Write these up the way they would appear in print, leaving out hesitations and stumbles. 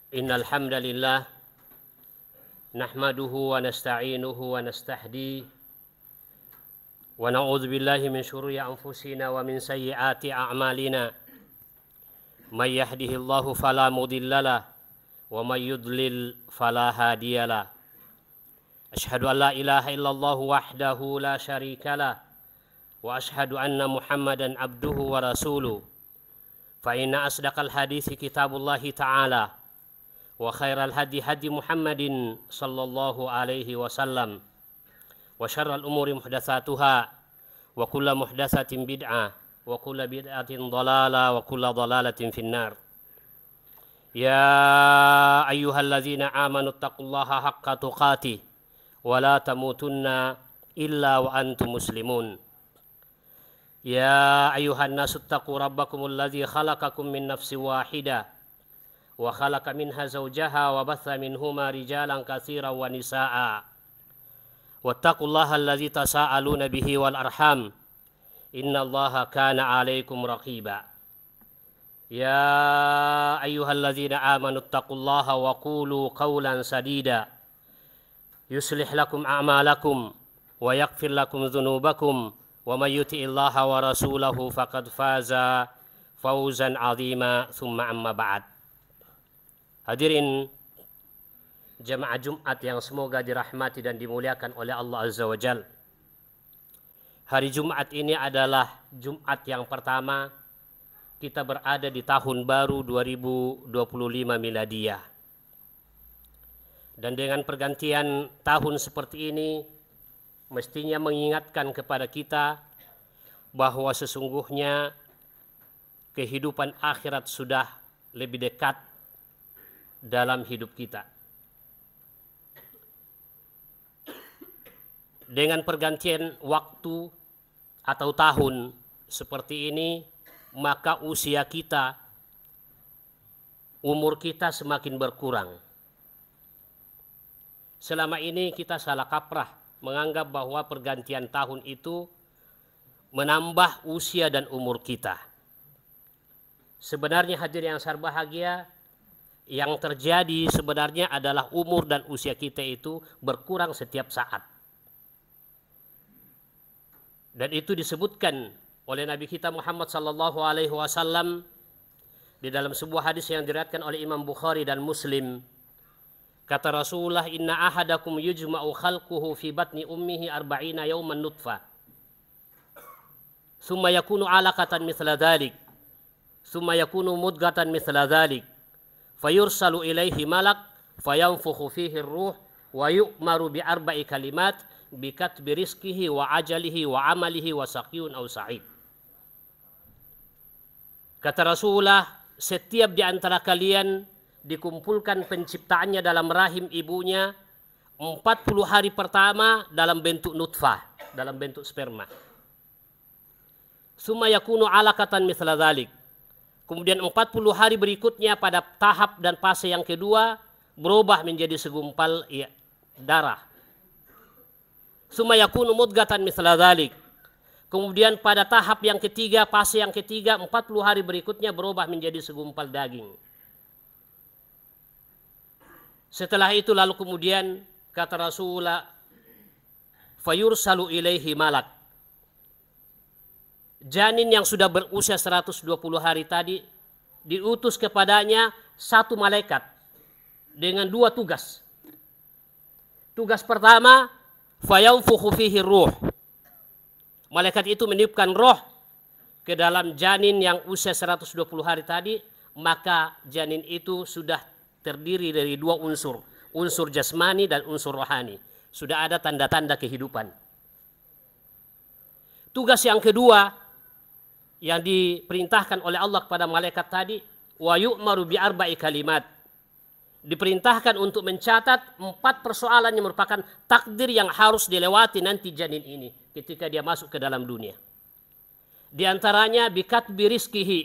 Innal hamdalillah nahmaduhu wa nasta'inuhu wa nastahdi wa na'udzu billahi min syururi anfusina wa min sayyiati a'malina. May yahdihillahu fala mudhillalah wa may yudlil fala hadiyalah. Asyhadu an la ilaha illallah wahdahu la syarikalah wa asyhadu anna Muhammadan abduhu wa rasuluh. Fa inna asdaqal hadithi kitabullahi ta'ala wa khairal hadi hadi Muhammadin sallallahu alaihi wasallam wa syarral umuri muhdatsatuha wa kullu muhdatsatin bid'ah wa kullu bid'atin dhalalah wa kullu dhalalatin finnar. Ya ayyuhalladzina amanu taqullaha haqqa tuqatih wa la tamutunna illa wa antum muslimun. Ya ayyuhan nasu taqu rabbakumul ladzi khalaqakum min nafsin wahidah wa khalaqa minha zawjaha wa batha minhuma rijalan katsiran wa nisaa. Wattaqullaha allazi tasaaluna bihi wal arham. Innallaha kana 'alaikum raqiba. Ya ayyuhallazina amanu taqullaha wa qulu qawlan sadida. Yuslih lakum a'malakum wa yaghfir lakum dzunubakum wa may yuti'illaha wa rasulahu faqad faza fawzan 'azima. Tsumma amma ba'd. Hadirin jamaah Jumat yang semoga dirahmati dan dimuliakan oleh Allah Azza wa Jal. Hari Jumat ini adalah Jumat yang pertama kita berada di tahun baru 2025 miladiyah. Dan dengan pergantian tahun seperti ini mestinya mengingatkan kepada kita bahwa sesungguhnya kehidupan akhirat sudah lebih dekat dalam hidup kita. Dengan pergantian waktu atau tahun seperti ini, maka usia kita, umur kita semakin berkurang. Selama ini kita salah kaprah menganggap bahwa pergantian tahun itu menambah usia dan umur kita. Sebenarnya hadirin yang sangat bahagia, yang terjadi sebenarnya adalah umur dan usia kita itu berkurang setiap saat. Dan itu disebutkan oleh Nabi kita Muhammad sallallahu alaihi wasallam di dalam sebuah hadis yang diriwayatkan oleh Imam Bukhari dan Muslim. Kata Rasulullah, "Inna ahadakum yujma'u khalquhu fi batni ummihi 40 yawman nutfah. Tsumma yakunu 'alaqatan mithla dhalik. Tsumma yakunu mudghatan mithla dhalik. Fayursalu ilaihi malak fayanfukhu fihi ruh wa yu'maru bi arba'i kalimat bikatbi rizqihi wa ajalihi wa amalihi wa saqiyun aw sa'id." Kata Rasulullah, setiap di antara kalian dikumpulkan penciptaannya dalam rahim ibunya 40 hari pertama dalam bentuk nutfah, dalam bentuk sperma. Summa yakunu 'alaqatan mithla dhalik. Kemudian 40 hari berikutnya pada tahap dan fase yang kedua berubah menjadi segumpal darah. Summa yakunu mudghatan mithla dhalik. Kemudian pada tahap yang ketiga, fase yang ketiga, 40 hari berikutnya berubah menjadi segumpal daging. Setelah itu lalu kemudian kata Rasulullah, fayursalu ilaihi malak. Janin yang sudah berusia 120 hari tadi diutus kepadanya satu malaikat dengan dua tugas. Tugas pertama, fayanfukhu fihi ruh. Malaikat itu meniupkan roh ke dalam janin yang usia 120 hari tadi, maka janin itu sudah terdiri dari dua unsur, unsur jasmani dan unsur rohani. Sudah ada tanda-tanda kehidupan. Tugas yang kedua yang diperintahkan oleh Allah kepada malaikat tadi, wa yu'maru bi arba'i kalimat. Diperintahkan untuk mencatat 4 persoalan yang merupakan takdir yang harus dilewati nanti janin ini ketika dia masuk ke dalam dunia. Di antaranya bikatbi rizqihi,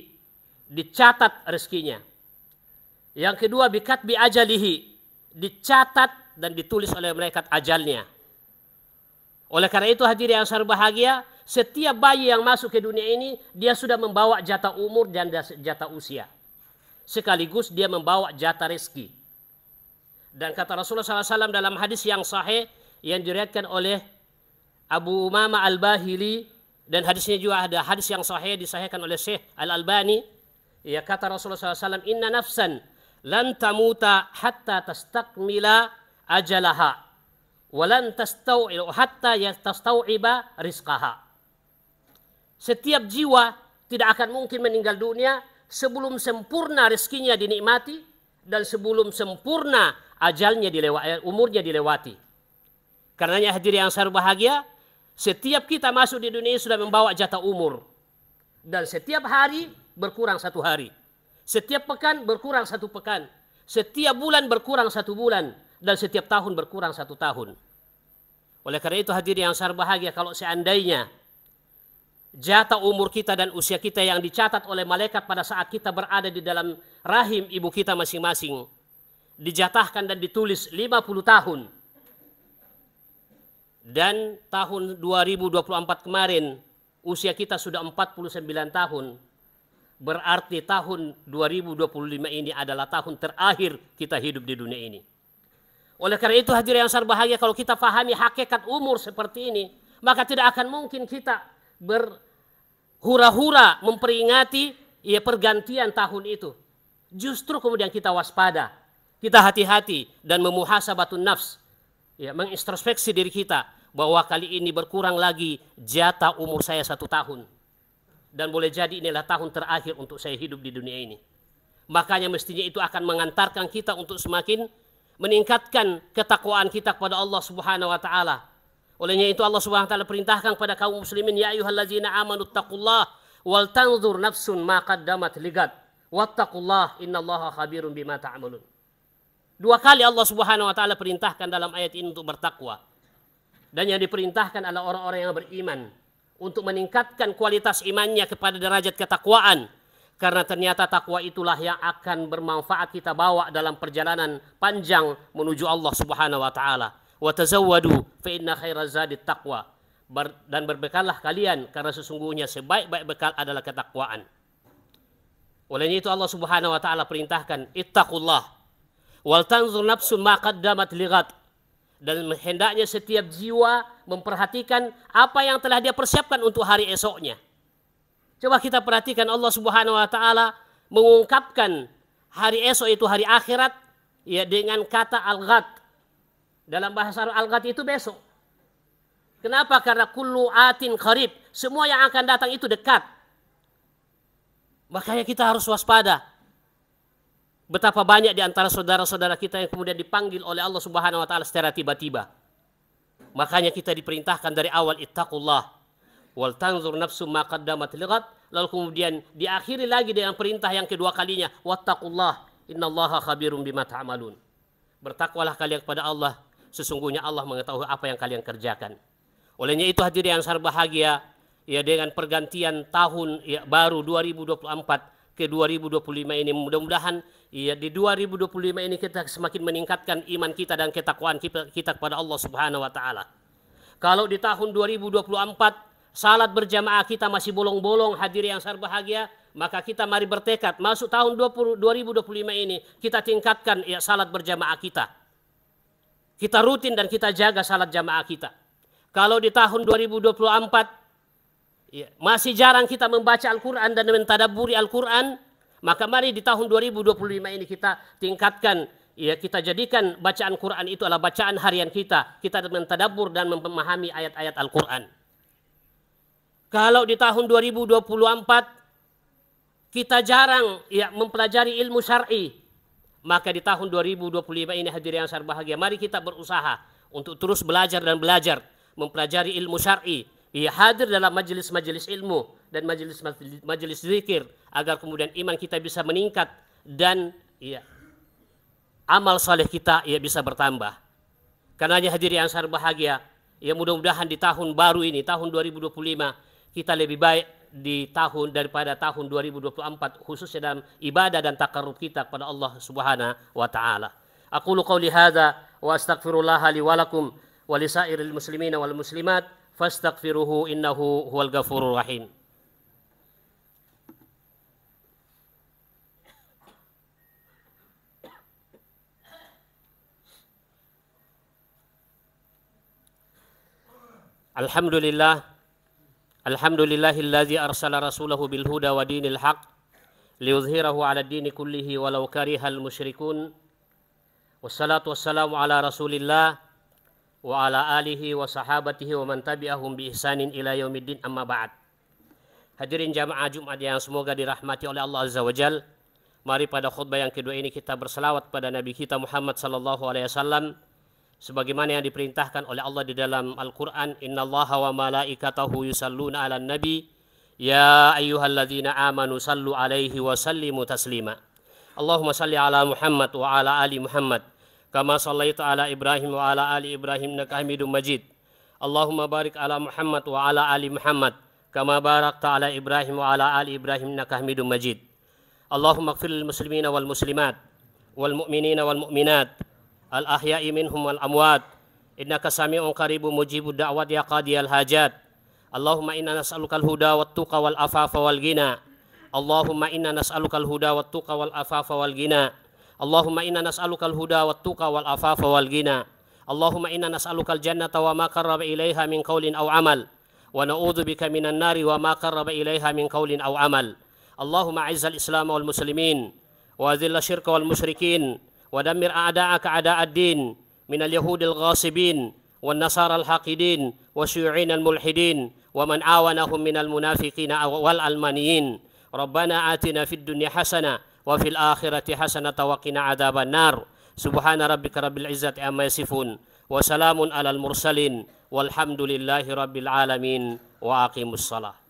dicatat rezekinya. Yang kedua bikatbi ajalihi, dicatat dan ditulis oleh malaikat ajalnya. Oleh karena itu hadirin yang sangat bahagia, setiap bayi yang masuk ke dunia ini dia sudah membawa jatah umur dan jatah usia. sekaligus dia membawa jatah rezeki. Dan kata Rasulullah SAW dalam hadis yang sahih yang diriwayatkan oleh Abu Umamah Al-Bahili, dan hadisnya juga ada hadis yang sahih disahihkan oleh Syekh Al-Albani. Ya, kata Rasulullah SAW, inna nafsan lan tamuta hatta tastakmila ajalaha walan tastau'iba rizqaha. Setiap jiwa tidak akan mungkin meninggal dunia sebelum sempurna rezekinya dinikmati dan sebelum sempurna ajalnya umurnya dilewati. Karenanya hadirin yang saya bahagia, setiap kita masuk di dunia sudah membawa jatah umur. Dan setiap hari berkurang 1 hari. Setiap pekan berkurang 1 pekan. Setiap bulan berkurang 1 bulan. Dan setiap tahun berkurang 1 tahun. Oleh karena itu hadirin yang saya bahagia, kalau seandainya jatah umur kita dan usia kita yang dicatat oleh malaikat pada saat kita berada di dalam rahim ibu kita masing-masing dijatahkan dan ditulis 50 tahun. Dan tahun 2024 kemarin usia kita sudah 49 tahun. Berarti tahun 2025 ini adalah tahun terakhir kita hidup di dunia ini. Oleh karena itu hadirin yang saya bahagia, kalau kita pahami hakikat umur seperti ini, maka tidak akan mungkin kita berhura-hura memperingati pergantian tahun itu. Justru kemudian kita waspada, kita hati-hati dan memuhasabatun nafs, mengintrospeksi diri kita bahwa kali ini berkurang lagi jatah umur saya 1 tahun. Dan boleh jadi inilah tahun terakhir untuk saya hidup di dunia ini. Makanya mestinya itu akan mengantarkan kita untuk semakin meningkatkan ketakwaan kita kepada Allah Subhanahu wa taala. Olehnya itu Allah Subhanahu wa taala perintahkan kepada kaum muslimin, ya ayyuhallazina amanu taqullaha wal tanzur nafsun ma qaddamat ligad wattaqullah innallaha khabirun bima ta'malun. 2 kali Allah Subhanahu wa taala perintahkan dalam ayat ini untuk bertakwa. Dan yang diperintahkan adalah orang-orang yang beriman untuk meningkatkan kualitas imannya kepada derajat ketakwaan. Karena ternyata takwa itulah yang akan bermanfaat kita bawa dalam perjalanan panjang menuju Allah Subhanahu wa taala. Wa tazawwadu fa inna khairaz zadit taqwa. Dan berbekallah kalian karena sesungguhnya sebaik-baik bekal adalah ketakwaan. Olehnya itu Allah Subhanahu wa taala perintahkan ittaqullah wal tanzur nafsun ma qaddamat lighat. Dan hendaknya setiap jiwa memperhatikan apa yang telah dia persiapkan untuk hari esoknya. Coba kita perhatikan Allah Subhanahu wa taala mengungkapkan hari esok itu hari akhirat dengan kata al-ghad. Dalam bahasa al-ghad itu besok. Kenapa? Karena kullu atin qarib, semua yang akan datang itu dekat. Makanya kita harus waspada. Betapa banyak di antara saudara-saudara kita yang kemudian dipanggil oleh Allah Subhanahu wa taala secara tiba-tiba. Makanya kita diperintahkan dari awal ittaqullah wal tanzur nafsum ma qaddamat lighat, lalu kemudian diakhiri lagi dengan perintah yang kedua kalinya wattaqullah innallaha khabirum bima ta'malun. Bertakwalah kalian kepada Allah, sesungguhnya Allah mengetahui apa yang kalian kerjakan. Olehnya itu hadirin yang saya bahagia, dengan pergantian tahun baru 2024 ke 2025 ini, mudah-mudahan di 2025 ini kita semakin meningkatkan iman kita dan ketakwaan kita kepada Allah Subhanahu wa taala. Kalau di tahun 2024 salat berjamaah kita masih bolong-bolong hadirin yang saya bahagia, maka kita mari bertekad masuk tahun 2025 ini kita tingkatkan salat berjamaah kita. Kita rutin dan kita jaga salat jamaah kita. Kalau di tahun 2024 masih jarang kita membaca Al-Quran dan mentadabburi Al-Quran, maka mari di tahun 2025 ini kita tingkatkan, kita jadikan bacaan Quran itu adalah bacaan harian kita. Kita mentadabbur dan memahami ayat-ayat Al-Quran. Kalau di tahun 2024 kita jarang mempelajari ilmu syar'i, maka di tahun 2025 ini hadirin yang saya bahagia, mari kita berusaha untuk terus belajar dan belajar mempelajari ilmu syar'i. Hadir dalam majelis-majelis ilmu dan majelis zikir agar kemudian iman kita bisa meningkat dan amal saleh kita bisa bertambah. Karenanya hadirin yang saya bahagia, mudah-mudahan di tahun baru ini, tahun 2025, kita lebih baik daripada tahun 2024, khususnya dalam ibadah dan takarrub kita kepada Allah Subhanahu wa taala. Aqulu qauli hadza wa astaghfirullah li wa lakum wa lisairil muslimina wal muslimat fastaghfiruhu innahu huwal ghafurur rahim. Alhamdulillah, alhamdulillahilladzi arsala rasulahu bil huda wa dinil haq liyudhhirahu 'ala ad-dini kullihi walau karihal musyrikun. Wassalatu wassalamu ala Rasulillah wa ala alihi wa sahabatihi wa man tabi'ahum bi ihsanin ila yaumiddin, amma ba'd. Hadirin jamaah Jumat yang semoga dirahmati oleh Allah Azza wa Jal. Mari pada khutbah yang kedua ini kita berselawat pada Nabi kita Muhammad sallallahu alaihi wasallam sebagaimana yang diperintahkan oleh Allah di dalam Al-Qur'an, innallaha wa malaikatahu yusalluna 'alan nabi ya ayyuhalladzina amanu sallu 'alaihi wa sallimu taslima. Allahumma salli ala Muhammad wa ala ali Muhammad kama shallaita ala Ibrahim wa ala ali Ibrahim innaka Hamidum Majid. Allahumma barik ala Muhammad wa ala ali Muhammad kama barakta ala Ibrahim wa ala ali Ibrahim innaka Hamidum Majid. Allahumma ighfir lil muslimina wal muslimat wal mu'minina wal mu'minat al-ahya'i minhum wal amwat innaka sami'un qaribun mujibud da'wat ya qadiyal hajat. Allahumma inna nas'alukal huda wat tuqa wal afafa wal ghina. Allahumma inna nas'alukal huda wat tuqa wal afafa wal ghina. Allahumma inna nas'alukal huda wat tuqa wal afafa wal ghina. Allahumma inna nas'alukal jannata wa ma qarraba ilaiha min qaulin aw amal wa na'udzubika minan nari wa ma qarraba ilaiha min qaulin aw amal. Allahumma a'izzal islam wal muslimin wa adhil syirka wal musyrikin ودمر أعداءك أعداء الدين من اليهود الغاصبين والنصارى الحاقدين والشيوعين الملحدين ومن عاونهم من المنافقين والألمانيين. ربنا آتنا في الدنيا حسنة وفي الآخرة حسنة وقنا عذاب النار. سبحان ربك رب العزة عما يصفون وسلام على المرسلين والحمد لله رب العالمين وأقيموا الصلاة.